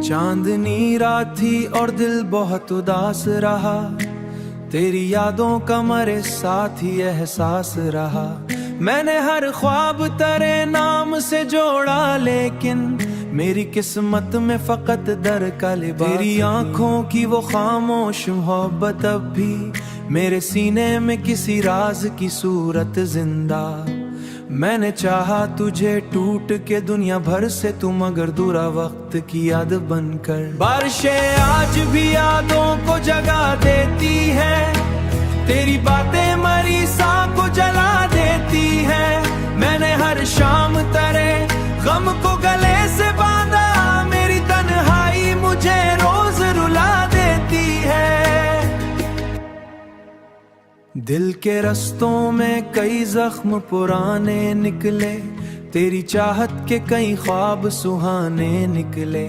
चांदनी रात थी और दिल बहुत उदास रहा, तेरी यादों का मेरे साथ ही एहसास रहा। मैंने हर ख्वाब तेरे नाम से जोड़ा, लेकिन मेरी किस्मत में फकत दर का लिबास। तेरी आंखों की वो खामोश मोहब्बत अब भी मेरे सीने में किसी राज की सूरत जिंदा। मैंने चाहा तुझे टूट के दुनिया भर से, तुम मगर दूरा वक्त की याद बनकर। बारिशें आज भी यादों को जगा देती है, तेरी बातें मरी सांख को जला देती है। मैंने हर शाम तेरे गम को गले से बांधा, मेरी तन्हाई मुझे रोज रुला देती है। दिल के रस्तों में कई जख्म पुराने निकले, तेरी चाहत के कई ख्वाब सुहाने निकले।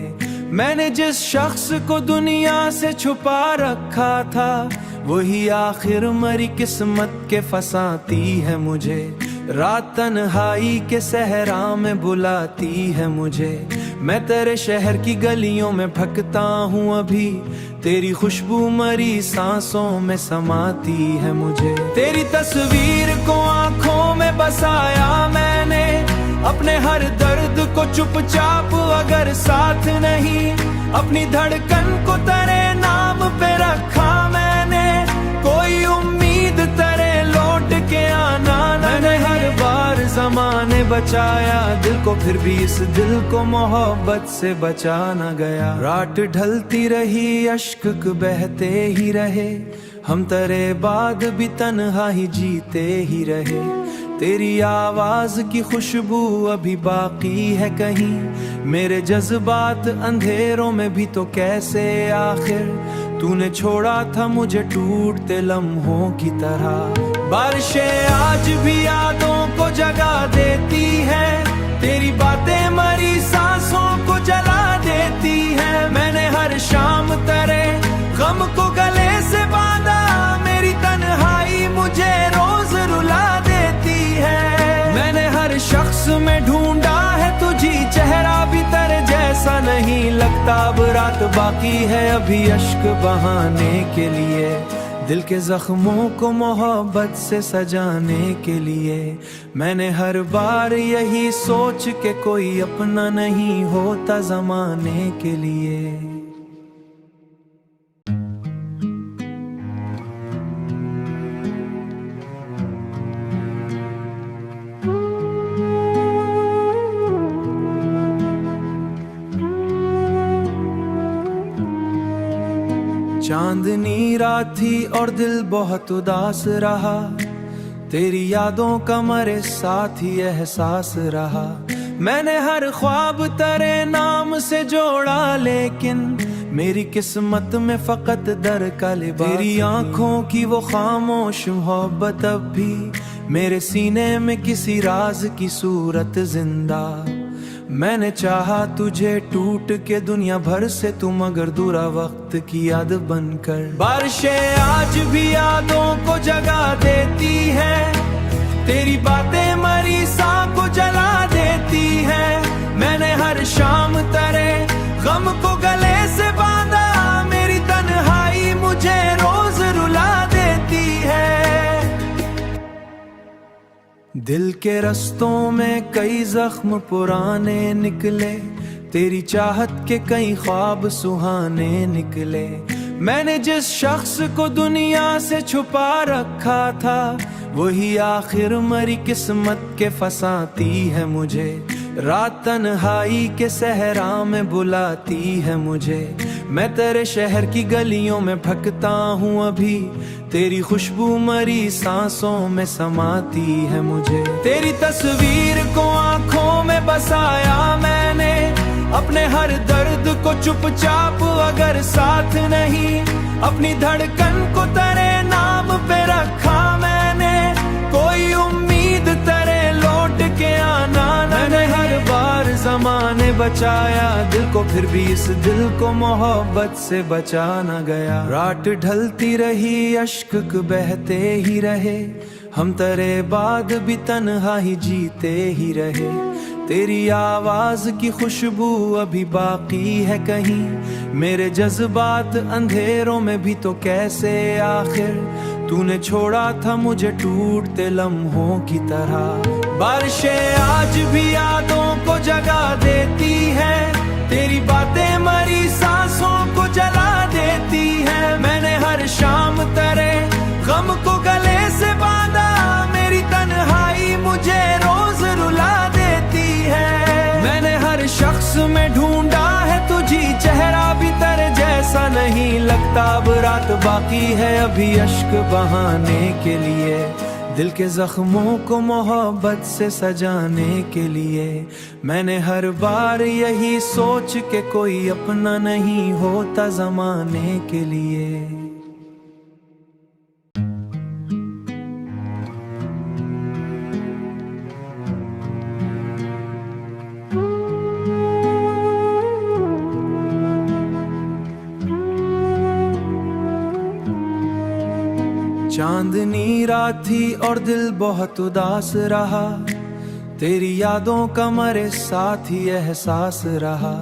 मैंने जिस शख्स को दुनिया से छुपा रखा था, वही आखिर मरी किस्मत के फंसाती है मुझे। रात तन्हाई के सहरा में बुलाती है मुझे। मैं तेरे शहर की गलियों में भटकता हूँ अभी, तेरी खुशबू मरी सांसों में समाती है मुझे। तेरी तस्वीर को आंखों में बसाया मैंने, अपने हर दर्द को चुपचाप अगर साथ नहीं, अपनी धड़कन को तेरे नाम पे रखा मैंने। कोई उम्मीद तेरे लौट के आना न, मैंने हर बार ज़माने बचाया दिल को, फिर भी इस दिल को मोहब्बत से बचा न गया। रात ढलती रही, अश्क बहते ही रहे, हम तेरे बाद भी तन्हा ही जीते ही रहे। तेरी आवाज की खुशबू अभी बाकी है कहीं, मेरे जज्बात अंधेरों में भी तो कैसे आखिर तूने छोड़ा था मुझे टूटते लम्हों की तरह। बारिशें आज भी यादों को जगा देती है, तेरी बातें मरी सांसों को जला देती है। मैंने हर शाम तेरे गम को गले से बांधा, मेरी तन्हाई मुझे रोज रुला देती है। मैंने हर शख्स में ढूंढा है तुझी, चेहरा भी तेरे जैसा नहीं लगता। अब रात बाकी है अभी अश्क बहाने के लिए, दिल के जख्मों को मोहब्बत से सजाने के लिए। मैंने हर बार यही सोच के कोई अपना नहीं होता ज़माने के लिए। चांदनी रात थी और दिल बहुत उदास रहा, तेरी यादों का मेरे साथ ही एहसास रहा। मैंने हर ख्वाब तेरे नाम से जोड़ा, लेकिन मेरी किस्मत में फकत दर का लिबास। तेरी आंखों की वो खामोश मोहब्बत अब भी मेरे सीने में किसी राज की सूरत जिंदा। मैंने चाहा तुझे टूट के दुनिया भर से, तुम मगर दूरा वक्त की याद बनकर। बारिशें आज भी यादों को जगा देती है, तेरी बातें मरी सांख को जला देती है। मैंने हर शाम तेरे गम को गले से बांधा, मेरी तन्हाई मुझे रोज रुला देती है। दिल के रस्तों में कई जख्म पुराने निकले, तेरी चाहत के कई ख्वाब सुहाने निकले। मैंने जिस शख्स को दुनिया से छुपा रखा था, वही आखिर मरी किस्मत के फंसाती है मुझे। रात तन्हाई के सहरा में बुलाती है मुझे। मैं तेरे शहर की गलियों में भटकता हूँ अभी, तेरी खुशबू मरी सांसों में समाती है मुझे। तेरी तस्वीर को आंखों में बसाया मैंने, अपने हर दर्द को चुपचाप अगर साथ नहीं, अपनी धड़कन को तेरे नाम पे रखा मैंने। कोई उम्मीद तेरे लौट के आना न, मैंने हर बार ज़माने बचाया दिल को, फिर भी इस दिल को मोहब्बत से बचा न गया। रात ढलती रही, अश्क बहते ही रहे, हम तेरे बाद भी तन्हा ही जीते ही रहे। तेरी आवाज की खुशबू अभी बाकी है कहीं। मेरे जज्बात अंधेरों में भी तो कैसे आखिर तूने छोड़ा था मुझे टूटते लम्हों की तरह। बारिशें आज भी यादों को जगा देती है, तेरी बातें मरी सांसों को जला देती है। मैंने हर शाम तेरे गम को गले से बांधा, मेरी तन्हाई मुझे रोज रुला देती है। मैंने हर शख्स में ढूंढा है तुझी, चेहरा भी तेरे जैसा नहीं लगता। अब रात बाकी है अभी अश्क बहाने के लिए, दिल के जख्मों को मोहब्बत से सजाने के लिए। मैंने हर बार यही सोच के कोई अपना नहीं होता जमाने के लिए। चांदनी रात थी और दिल बहुत उदास रहा, तेरी यादों का मेरे साथ ही एहसास रहा।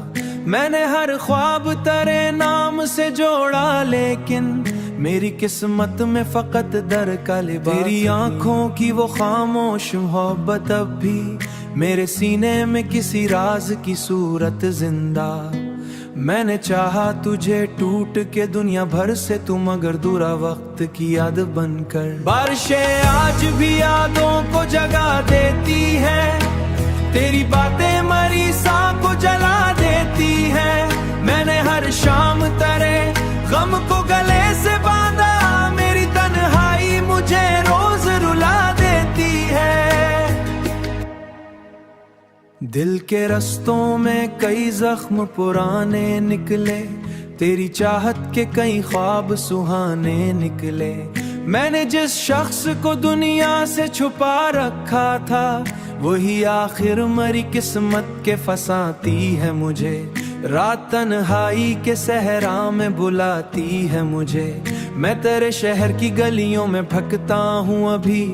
मैंने हर ख्वाब तेरे नाम से जोड़ा, लेकिन मेरी किस्मत में फकत दर का लिबास। तेरी आंखों की वो खामोश मोहब्बत अब भी मेरे सीने में किसी राज की सूरत जिंदा। मैंने चाहा तुझे टूट के दुनिया भर से, तुम मगर दूरा वक्त की याद बनकर। बारिशें आज भी यादों को जगा देती है, तेरी बातें मरी सांस को जला देती है। मैंने हर शाम तेरे गम को गले से बांधा, मेरी तन्हाई मुझे रोज रुला देती है। दिल के रस्तों में कई जख्म पुराने निकले, तेरी चाहत के कई ख्वाब सुहाने निकले। मैंने जिस शख्स को दुनिया से छुपा रखा था, वही आखिर मरी किस्मत के फंसाती है मुझे। रात तन्हाई के सहरा में बुलाती है मुझे। मैं तेरे शहर की गलियों में भटकता हूँ अभी,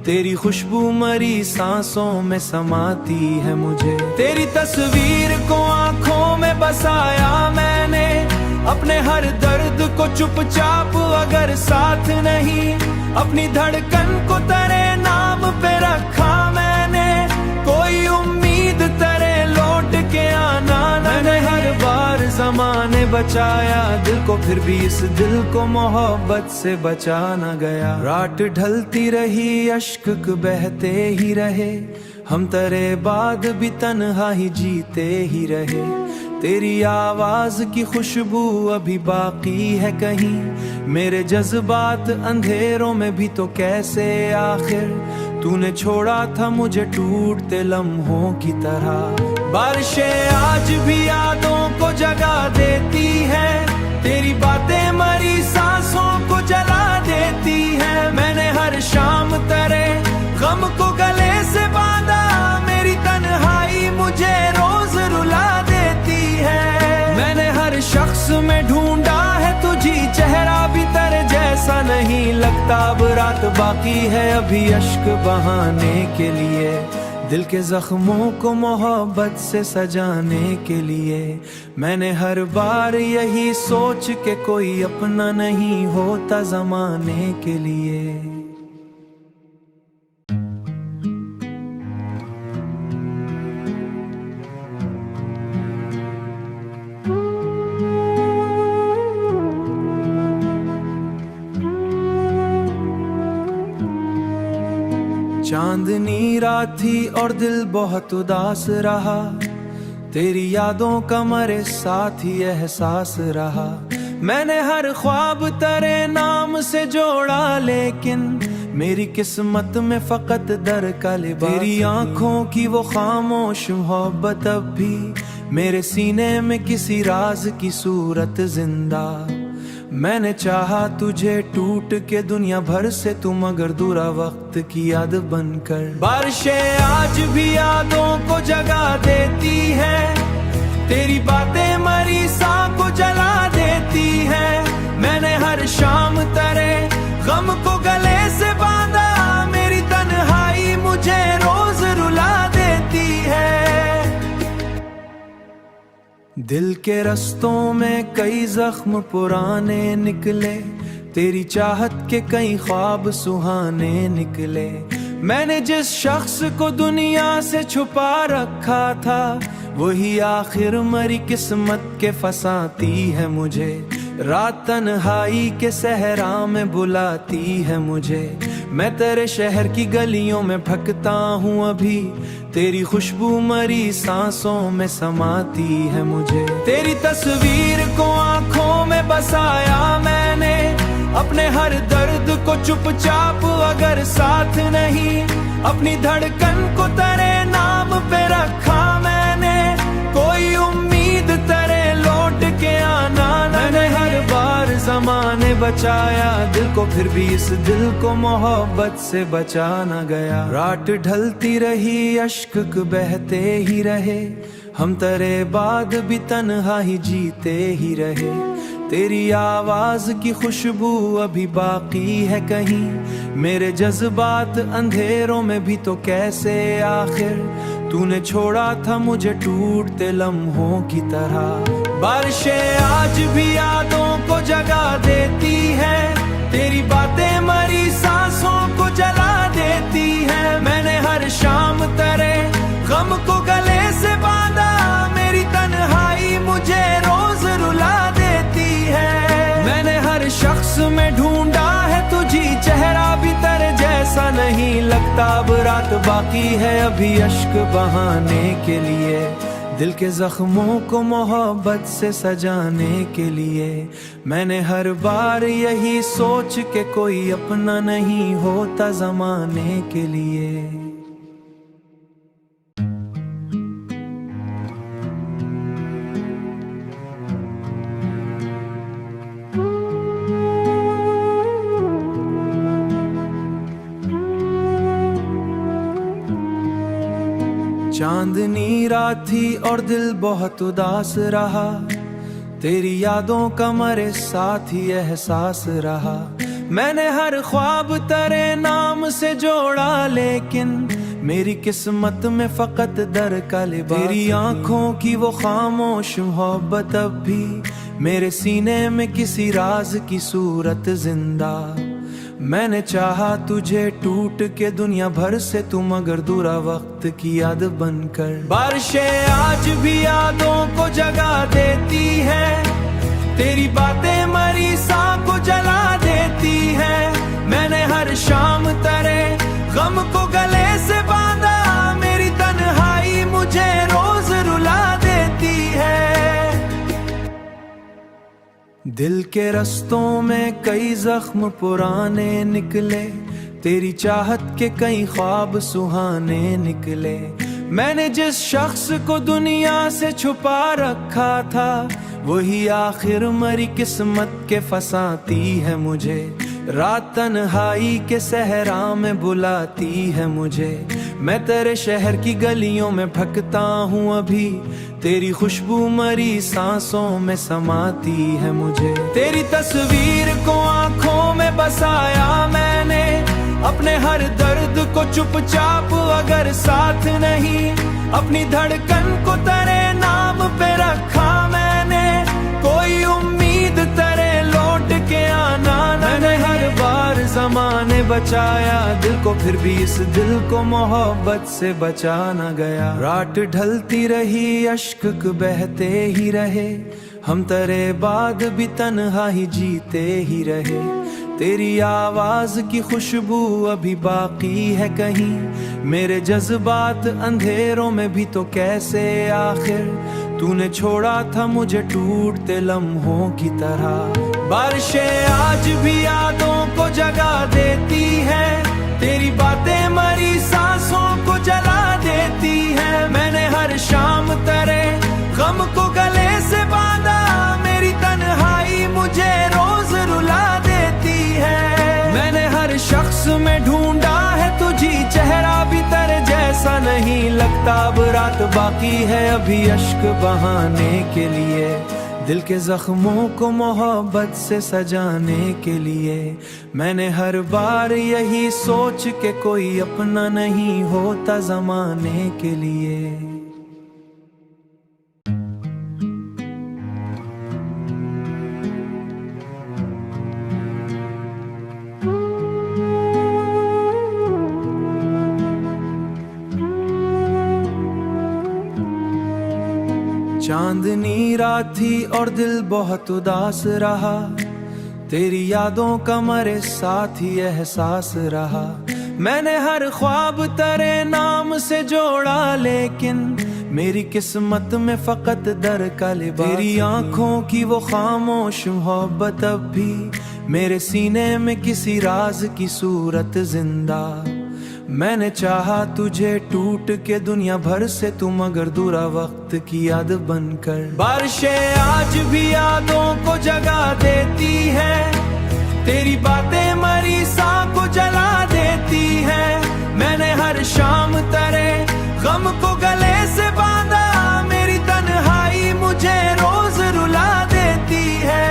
तेरी खुशबू मरी सांसों में समाती है मुझे। तेरी तस्वीर को आंखों में बसाया मैंने, अपने हर दर्द को चुपचाप अगर साथ नहीं, अपनी धड़कन को तेरे नाम पे रखा मैंने। कोई उम्मीद तेरे लौट के आना मैंने हर बार ज़माने बचाया दिल को, फिर भी इस दिल को मोहब्बत से बचा न गया। रात ढलती रही अश्क बहते ही रहे, हम तेरे बाद भी तन्हा ही जीते ही रहे। तेरी आवाज की खुशबू अभी बाकी है कहीं, मेरे जज्बात अंधेरों में भी तो कैसे आखिर तूने छोड़ा था मुझे टूटते लम्हों की तरह। बारिशें आज भी यादों को जगा देती है, तेरी बातें मरी सांसों को जला देती है। मैंने हर शाम तेरे गम को गले से बांधा, मेरी तन्हाई मुझे रोज रुला देती है। मैंने हर शख्स में ढूंढा है तुझी, चेहरा भी तेरे जैसा नहीं लगता। अब रात बाकी है अभी अश्क बहाने के लिए, दिल के जख्मों को मोहब्बत से सजाने के लिए। मैंने हर बार यही सोच के कोई अपना नहीं होता जमाने के लिए। चांदनी रात थी और दिल बहुत उदास रहा, तेरी यादों का मेरे साथ ही एहसास रहा। मैंने हर ख्वाब तेरे नाम से जोड़ा, लेकिन मेरी किस्मत में फकत दर का लिबास। तेरी आंखों की वो खामोश मोहब्बत अब भी मेरे सीने में किसी राज की सूरत जिंदा। मैंने चाहा तुझे टूट के दुनिया भर से, तुम मगर दूरा वक्त की याद बनकर। बारिशें आज भी यादों को जगा देती है, तेरी बातें मरी सांस को जला देती है। मैंने हर शाम तेरे गम को गले से बांधा, मेरी तन्हाई मुझे रोज रुला देती है। दिल के रस्तों में कई जख्म पुराने निकले, तेरी चाहत के कई ख्वाब सुहाने निकले। मैंने जिस शख्स को दुनिया से छुपा रखा था, वही आखिर मरी किस्मत के फंसाती है मुझे। रात तन्हाई के सहरा में बुलाती है मुझे। मैं तेरे शहर की गलियों में भटकता हूँ अभी, तेरी खुशबू मरी सांसों में समाती है मुझे। तेरी तस्वीर को आंखों में बसाया मैंने, अपने हर दर्द को चुपचाप अगर साथ नहीं, अपनी धड़कन को तेरे नाम पे रखा मैंने। कोई उम्मीद तेरे लौट के आना मैंने हर बार ज़माने बचाया दिल को, फिर भी इस दिल को मोहब्बत से बचा न गया। रात ढलती रही, अश्क बहते ही रहे, हम तेरे बाद भी तन्हा ही जीते ही रहे। तेरी आवाज की खुशबू अभी बाकी है कहीं, मेरे जज्बात अंधेरों में भी तो कैसे आखिर। तूने छोड़ा था मुझे टूटते लम्हों की तरह। बारिशें आज भी यादों को जगा देती है, तेरी बातें मरी सांसों को जला देती है। मैंने हर शाम तेरे गम को गले से बांधा, मेरी तन्हाई मुझे रोज रुला देती है। मैंने हर शख्स में ढूंढा है तुझी, चेहरा भी तेरे जैसा नहीं लगता। अब रात बाकी है अभी अश्क बहाने के लिए, दिल के जख्मों को मोहब्बत से सजाने के लिए। मैंने हर बार यही सोच के कोई अपना नहीं होता ज़माने के लिए। चांदनी रात थी और दिल बहुत उदास रहा, तेरी यादों का मेरे साथ ही एहसास रहा। मैंने हर ख्वाब तेरे नाम से जोड़ा, लेकिन मेरी किस्मत में फकत दर का लिबास। तेरी आंखों की वो खामोश मोहब्बत अब भी मेरे सीने में किसी राज की सूरत जिंदा। मैंने चाहा तुझे टूट के दुनिया भर से, तुम अगर दूरा वक्त की याद बनकर। बारिशें आज भी यादों को जगा देती है, तेरी बातें मरी सांस को जला देती है। मैंने हर शाम तेरे गम को गले से बांधा, मेरी तन्हाई मुझे रोज रुला देती है। दिल के रस्तों में कई जख्म पुराने निकले, तेरी चाहत के कई ख्वाब सुहाने निकले। मैंने जिस शख्स को दुनिया से छुपा रखा था, वही आखिर मरी किस्मत के फंसाती है मुझे। रात तन्हाई के सहरा में बुलाती है मुझे। मैं तेरे शहर की गलियों में भटकता हूँ अभी, तेरी खुशबू मरी सांसों में समाती है मुझे। तेरी तस्वीर को आंखों में बसाया मैंने, अपने हर दर्द को चुपचाप अगर साथ नहीं, अपनी धड़कन को तेरे नाम पे रखा मैंने। कोई उम्मीद तेरे लौट के आना मैंने हर बार ज़माने बचाया दिल को, फिर भी इस दिल को मोहब्बत से बचा न गया। रात ढलती रही, अश्क बहते ही रहे, हम तेरे बाद भी तन्हा ही जीते ही रहे। तेरी आवाज की खुशबू अभी बाकी है कहीं, मेरे जज्बात अंधेरों में भी तो कैसे आखिर। तूने छोड़ा था मुझे टूटते लम्हों की तरह। बारिशें आज भी यादों को जगा देती है, तेरी बातें मरी सांसों को जला देती है। मैंने हर शाम तेरे गम को गले से बांधा, मेरी तन्हाई मुझे रोज रुला देती है। मैंने हर शख्स में ढूंढा है तुझी, चेहरा भी तेरे जैसा नहीं लगता। अब रात बाकी है अभी अश्क बहाने के लिए, दिल के जख्मों को मोहब्बत से सजाने के लिए। मैंने हर बार यही सोच के कोई अपना नहीं होता ज़माने के लिए। चांदनी रात थी और दिल बहुत उदास रहा, तेरी यादों का मेरे साथ ही एहसास रहा। मैंने हर ख्वाब तेरे नाम से जोड़ा, लेकिन मेरी किस्मत में फकत दर का लिबास। तेरी आंखों की वो खामोश मोहब्बत अब भी मेरे सीने में किसी राज की सूरत जिंदा। मैंने चाहा तुझे टूट के दुनिया भर से, तुम मगर दूरा वक्त की याद बनकर। बारिशें आज भी यादों को जगा देती है, तेरी बातें मरी सांस को जला देती है। मैंने हर शाम तेरे गम को गले से बांधा, मेरी तन्हाई मुझे रोज रुला देती है।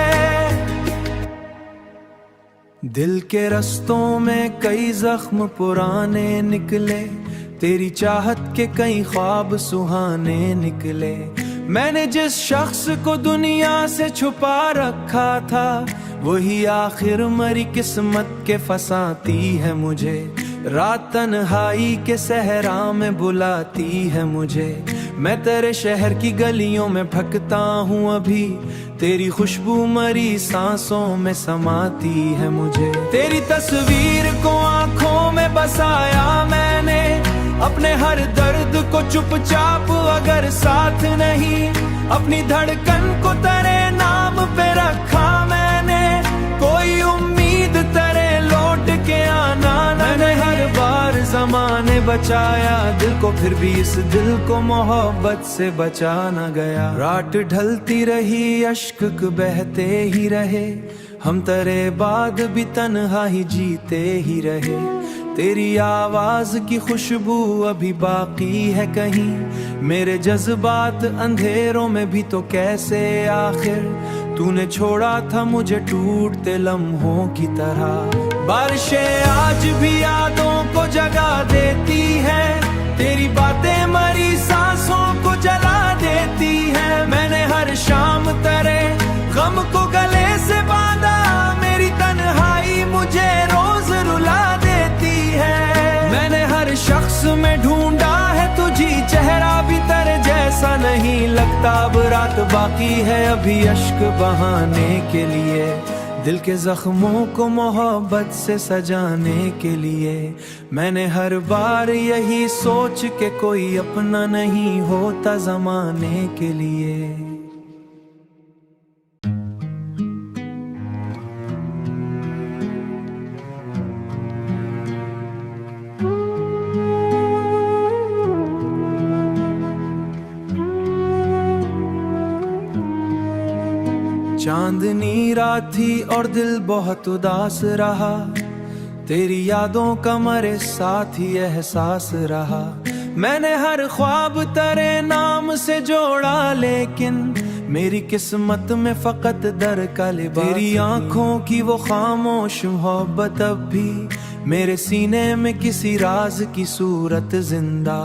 दिल के रस्तों में कई जख्म पुराने निकले, तेरी चाहत के कई ख्वाब सुहाने निकले। मैंने जिस शख्स को दुनिया से छुपा रखा था, वही आखिर मरी किस्मत के फंसाती है मुझे। रात तन्हाई के सहरा में बुलाती है मुझे। मैं तेरे शहर की गलियों में भटकता हूँ अभी, तेरी खुशबू मरी सांसों में समाती है मुझे। तेरी तस्वीर को आंखों में बसाया मैंने, अपने हर दर्द को चुपचाप अगर साथ नहीं, अपनी धड़कन को तेरे नाम पे रखा मैंने। कोई उम्मीद तेरे लौट के आना, मैंने हर बार ज़माने बचाया दिल को, फिर भी इस दिल को मोहब्बत से बचा न गया। रात ढलती रही, अश्क बहते ही रहे, हम तेरे बाद भी तन्हा ही जीते ही रहे। तेरी आवाज की खुशबू अभी बाकी है कहीं, मेरे जज्बात अंधेरों में भी तो कैसे आखिर तूने छोड़ा था मुझे टूटते लम्हों की तरह। बारिशें आज भी यादों को जगा देती है, तेरी बातें मरी सांसों को जला देती है। मैंने हर शाम तेरे गम को गले से बांधा, मेरी तन्हाई मुझे रोज रुला देती है। मैंने हर शख्स में ढूंढा है तुझी, चेहरा भी तेरे जैसा नहीं लगता। अब रात बाकी है अभी अश्क बहाने के लिए, दिल के जख्मों को मोहब्बत से सजाने के लिए। मैंने हर बार यही सोच के कोई अपना नहीं होता ज़माने के लिए। चांदनी रात थी और दिल बहुत उदास रहा, तेरी यादों का मेरे साथ ही एहसास रहा। मैंने हर ख्वाब तेरे नाम से जोड़ा, लेकिन मेरी किस्मत में फकत दर का लिबास। तेरी आंखों की वो खामोश मोहब्बत अब भी मेरे सीने में किसी राज की सूरत जिंदा।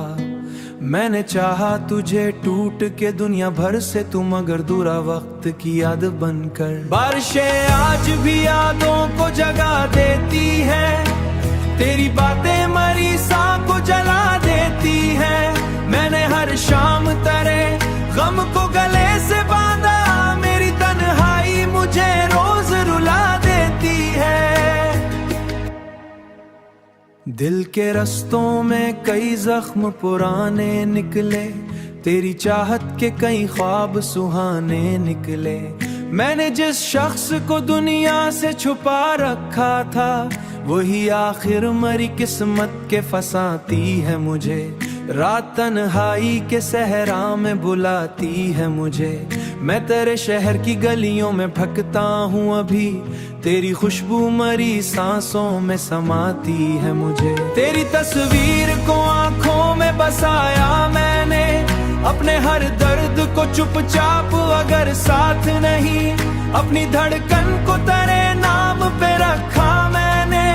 मैंने चाहा तुझे टूट के दुनिया भर से, तुम मगर दूरा वक्त की याद बनकर। बारिशें आज भी यादों को जगा देती है, तेरी बातें मरी सांस को जला देती है। मैंने हर शाम तेरे गम को गले से बांधा, मेरी तन्हाई मुझे रोज रुला देती है। दिल के रस्तों में कई जख्म पुराने निकले, तेरी चाहत के कई ख्वाब सुहाने निकले। मैंने जिस शख्स को दुनिया से छुपा रखा था, वही आखिर मरी किस्मत के फंसाती है मुझे। रात तन्हाई के सहरा में बुलाती है मुझे। मैं तेरे शहर की गलियों में भटकता हूँ अभी, तेरी खुशबू मरी सांसों में समाती है मुझे। तेरी तस्वीर को आंखों में बसाया मैंने, अपने हर दर्द को चुपचाप अगर साथ नहीं, अपनी धड़कन को तेरे नाम पे रखा मैंने।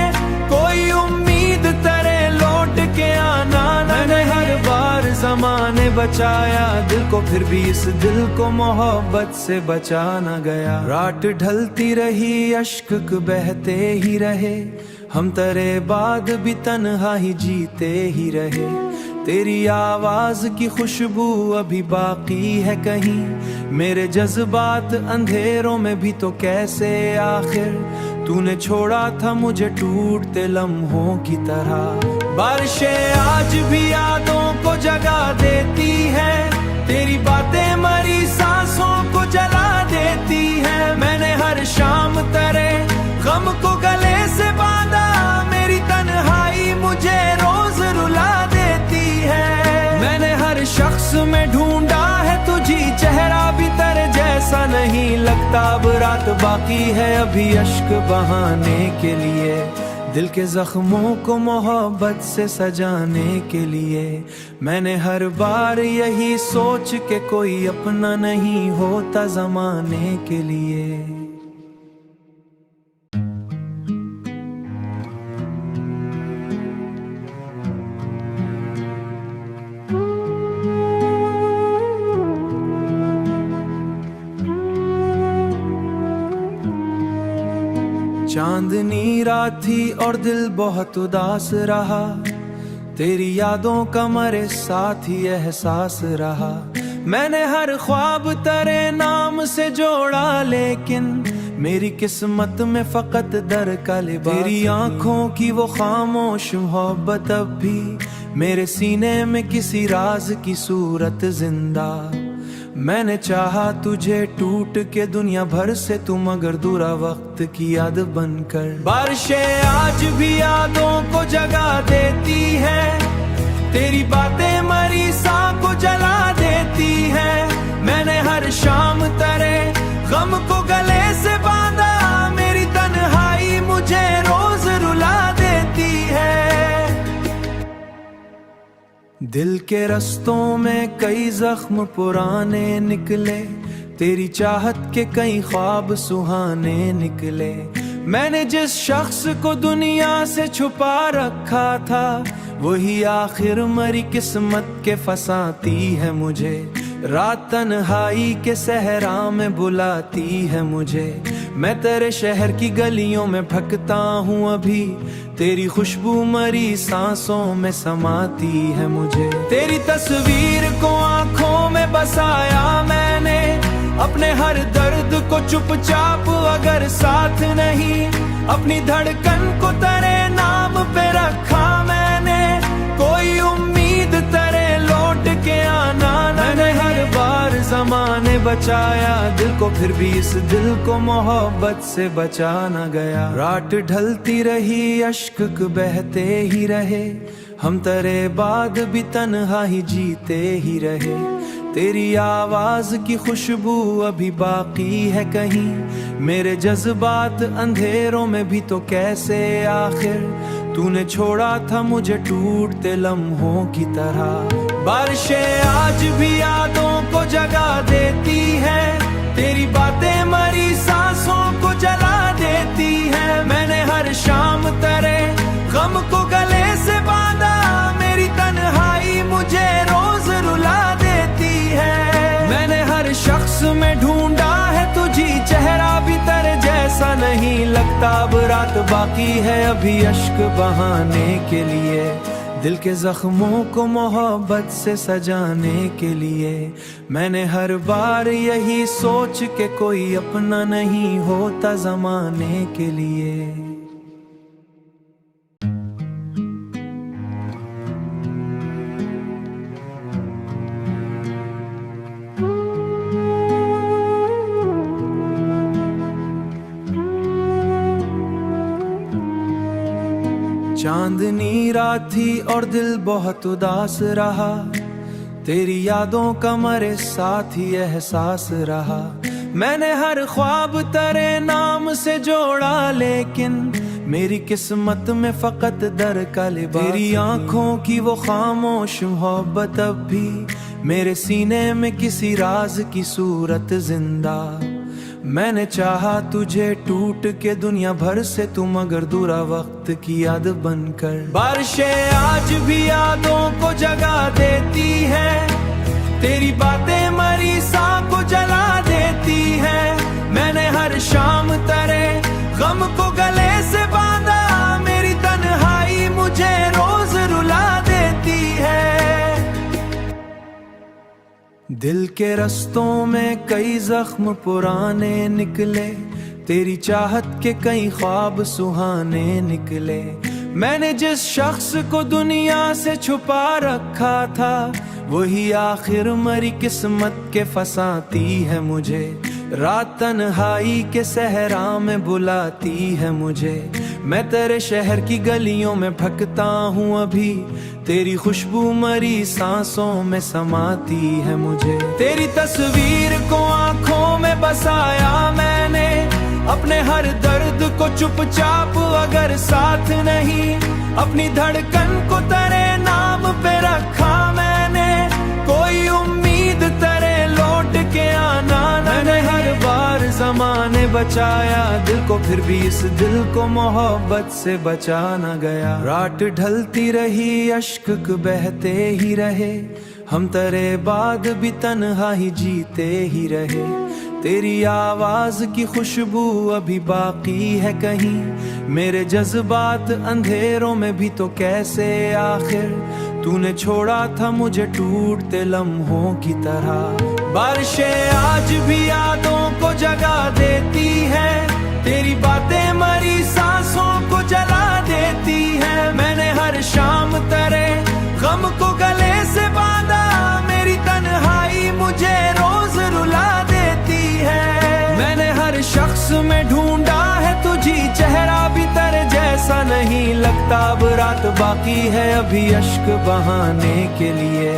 कोई उम्मीद तेरे लौट के आना, मैंने हर बार ज़माने बचाया दिल को, फिर भी इस दिल को मोहब्बत से बचा न गया। रात ढलती रही, अश्क बहते ही रहे, हम तेरे बाद भी तन्हा ही जीते ही रहे। तेरी आवाज की खुशबू अभी बाकी है कहीं, मेरे जज्बात अंधेरों में भी तो कैसे आखिर तूने छोड़ा था मुझे टूटते लम्हों की तरह। बारिशें आज भी यादों को जगा देती है, तेरी बातें मरी सांसों को जला देती है। मैंने हर शाम तेरे गम को गले से बांधा, मेरी तन्हाई मुझे रोज रुला देती है। मैंने हर शख्स में ढूंढा है तुझी, चेहरा भी तेरे जैसा नहीं लगता। अब रात बाकी है अभी अश्क बहाने के लिए, दिल के जख्मों को मोहब्बत से सजाने के लिए। मैंने हर बार यही सोच के कोई अपना नहीं होता ज़माने के लिए। चांदनी रात थी और दिल बहुत उदास रहा, तेरी यादों का मेरे साथ ही एहसास रहा। मैंने हर ख्वाब तेरे नाम से जोड़ा, लेकिन मेरी किस्मत में फकत दर का लिबास। तेरी आंखों की वो खामोश मोहब्बत अब भी मेरे सीने में किसी राज की सूरत जिंदा। मैंने चाहा तुझे टूट के दुनिया भर से, तुम मगर दूरा वक्त की याद बनकर। बारिशें आज भी यादों को जगा देती है, तेरी बातें मरी सांस को जला देती है। मैंने हर शाम तेरे गम को गले से बांधा, मेरी तन्हाई मुझे रोज रुला देती है। दिल के रस्तों में कई जख्म पुराने निकले, तेरी चाहत के कई ख्वाब सुहाने निकले। मैंने जिस शख्स को दुनिया से छुपा रखा था, वही आखिर मरी किस्मत के फंसाती है मुझे। रात तन्हाई के सहरा में बुलाती है मुझे। मैं तेरे शहर की गलियों में भटकता हूँ अभी, तेरी खुशबू मरी सांसों में समाती है मुझे। तेरी तस्वीर को आंखों में बसाया मैंने, अपने हर दर्द को चुपचाप अगर साथ नहीं, अपनी धड़कन को तेरे नाम पे रखा मैंने। कोई उम्मीद तेरे लौट के आना, मैंने हर बार ज़माने बचाया दिल को, फिर भी इस दिल को मोहब्बत से बचा न गया। रात ढलती रही अश्क बहते ही रहे, हम तेरे बाद भी तन्हा ही जीते ही रहे। तेरी आवाज की खुशबू अभी बाकी है कहीं, मेरे जज्बात अंधेरों में भी तो कैसे आखिर तूने छोड़ा था मुझे टूटते लम्हों की तरह। बारिशें आज भी यादों को जगा देती है, तेरी बातें मरी सांसों को जला देती है। मैंने हर शाम तेरे गम को गले से बांधा, मेरी तन्हाई मुझे रोज रुला देती है। मैंने हर शख्स में ढूंढा है तुझी, चेहरा भी तेरे जैसा नहीं लगता। अब रात बाकी है अभी अश्क बहाने के लिए, दिल के जख्मों को मोहब्बत से सजाने के लिए। मैंने हर बार यही सोच के कोई अपना नहीं होता ज़माने के लिए। चांदनी रात थी और दिल बहुत उदास रहा, तेरी यादों का मेरे साथ ही एहसास रहा। मैंने हर ख्वाब तेरे नाम से जोड़ा, लेकिन मेरी किस्मत में फकत दर का लिबास। तेरी आंखों की वो खामोश मोहब्बत अब भी मेरे सीने में किसी राज की सूरत जिंदा। मैंने चाहा तुझे टूट के दुनिया भर से, तुम मगर दूरा वक्त की याद बनकर। बारिशें आज भी यादों को जगा देती है, तेरी बातें मरी सांस को जला देती है। मैंने हर शाम तेरे गम को गले से बांधा, मेरी तन्हाई मुझे रोज रुला देती है। दिल के रस्तों में कई जख्म पुराने निकले, तेरी चाहत के कई ख्वाब सुहाने निकले। मैंने जिस शख्स को दुनिया से छुपा रखा था, वही आखिर मरी किस्मत के फंसाती है मुझे। रात तन्हाई के सहरा में बुलाती है मुझे। मैं तेरे शहर की गलियों में भटकता हूँ अभी, तेरी खुशबू मरी सांसों में समाती है मुझे। तेरी तस्वीर को आंखों में बसाया मैंने, अपने हर दर्द को चुपचाप अगर साथ नहीं, अपनी धड़कन को तेरे नाम पे रखा मैंने। कोई उम्मीद तेरे लौट के आना मैंने हर बार ज़माने बचाया दिल को, फिर भी इस दिल को मोहब्बत से बचा न गया। रात ढलती रही, अश्क बहते ही रहे, हम तेरे बाद भी तन्हा ही जीते ही रहे। तेरी आवाज की खुशबू अभी बाकी है कहीं, मेरे जज्बात अंधेरों में भी तो कैसे आखिर। तूने छोड़ा था मुझे टूटते लम्हों की तरह। बारिशें आज भी यादों को जगा देती है, तेरी बातें मरी सांसों को जला देती है। मैंने हर शाम तेरे गम को गले से बांधा, मेरी तन्हाई मुझे रोज रुला देती है। मैंने हर शख्स में ढूंढा है तुझी, चेहरा भी तेरे जैसा नहीं लगता। अब रात बाकी है अभी अश्क बहाने के लिए,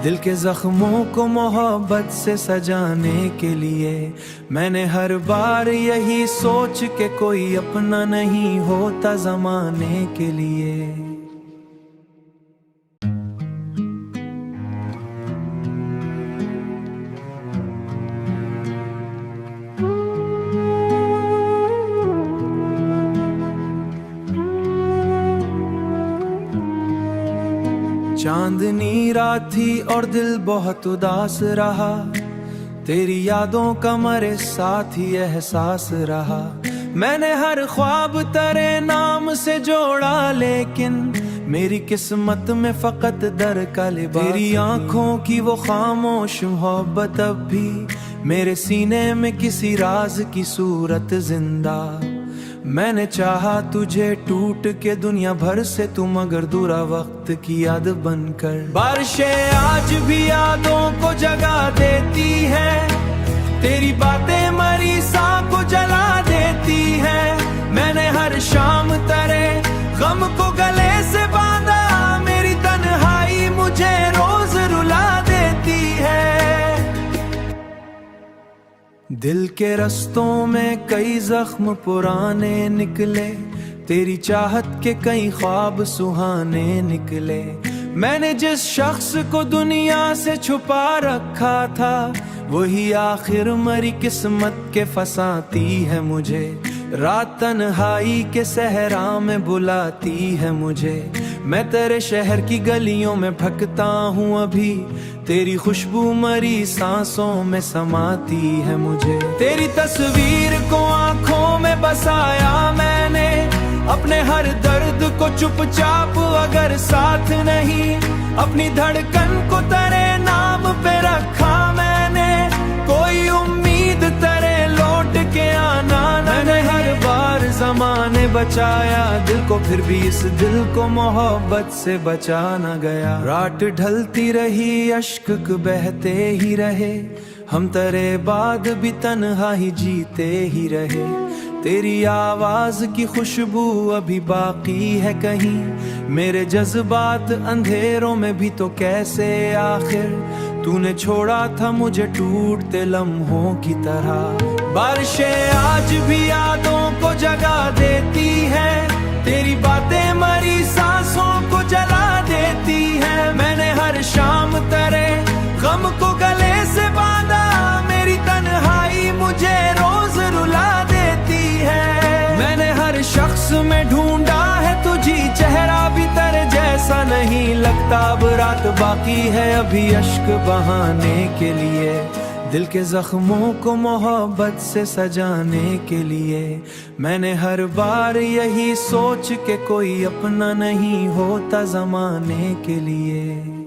दिल के जख्मों को मोहब्बत से सजाने के लिए। मैंने हर बार यही सोच के कोई अपना नहीं होता ज़माने के लिए। चांदनी रात थी और दिल बहुत उदास रहा, तेरी यादों का मेरे साथ ही एहसास रहा। मैंने हर ख्वाब तेरे नाम से जोड़ा, लेकिन मेरी किस्मत में फकत दर का लिबास। तेरी आंखों की वो खामोश मोहब्बत अब भी मेरे सीने में किसी राज की सूरत जिंदा। मैंने चाहा तुझे टूट के दुनिया भर से, तुम मगर दूरा वक्त की याद बनकर। बारिशें आज भी यादों को जगा देती है, तेरी बातें मरी सांस को जला देती है। मैंने हर शाम तेरे गम को गले से बांधा, मेरी तन्हाई मुझे रोज रुला देती है। दिल के रस्तों में कई जख्म पुराने निकले, तेरी चाहत के कई ख्वाब सुहाने निकले। मैंने जिस शख्स को दुनिया से छुपा रखा था, वही आखिर मरी किस्मत के फंसाती है मुझे। रात तन्हाई के सहरा में बुलाती है मुझे। मैं तेरे शहर की गलियों में भटकता हूँ अभी, तेरी खुशबू मरी सांसों में समाती है मुझे। तेरी तस्वीर को आंखों में बसाया मैंने, अपने हर दर्द को चुपचाप अगर साथ नहीं, अपनी धड़कन को तेरे नाम पे रखा मैंने। कोई उम्मीद तेरे लौट के आना मैंने हर बार ज़माने बचाया दिल को, फिर भी इस दिल को मोहब्बत से बचा न गया। रात ढलती रही, अश्क बहते ही रहे, हम तेरे बाद भी तन्हा ही जीते ही रहे। तेरी आवाज की खुशबू अभी बाकी है कहीं, मेरे जज्बात अंधेरों में भी तो कैसे आखिर। तूने छोड़ा था मुझे टूटते लम्हों की तरह। बारिशें आज भी यादों को जगा देती है, तेरी बातें मरी सांसों को जला देती है। मैंने हर शाम तेरे गम को गले से बांधा, मेरी तन्हाई मुझे रोज रुला देती है। मैंने हर शख्स में ढूंढा है तुझी, चेहरा भी तेरे जैसा नहीं लगता। अब रात बाकी है अभी अश्क बहाने के लिए, दिल के जख्मों को मोहब्बत से सजाने के लिए। मैंने हर बार यही सोच के कोई अपना नहीं होता ज़माने के लिए।